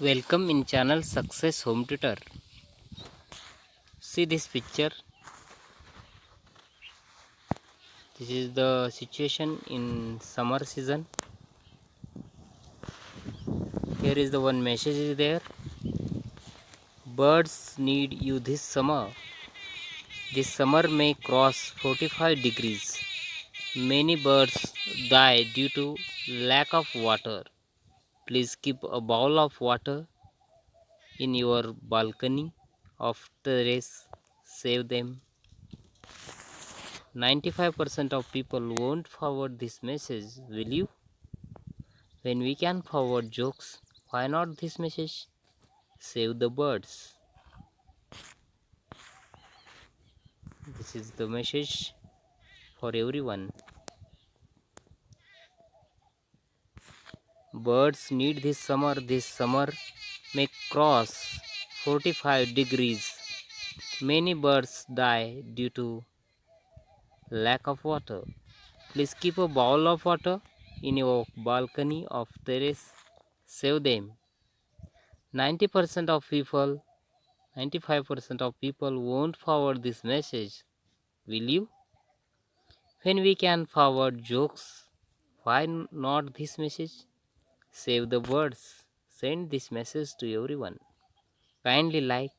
Welcome in channel Success Home Tutor. See this picture. This is the situation in summer season. Here is the one message is there. Birds need you this summer. This summer may cross 45 degrees. Many birds die due to lack of water. Please keep a bowl of water in your balcony of terrace. Save them. 95% of people won't forward this message, will you? When we can forward jokes, why not this message? Save the birds. This is the message for everyone. Birds need this summer. This summer may cross 45 degrees. Many birds die due to lack of water. Please keep a bowl of water in your balcony of terrace. Save them. 90% of people 95% of people won't forward this message, will you? When we can forward jokes, why not this message? Save the birds. Send this message to everyone. Kindly like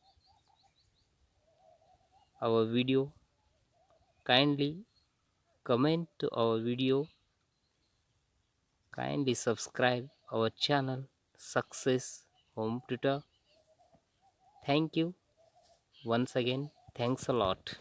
our video. Kindly comment to our video. Kindly subscribe our channel Success Home Tutor. Thank you once again. Thanks a lot.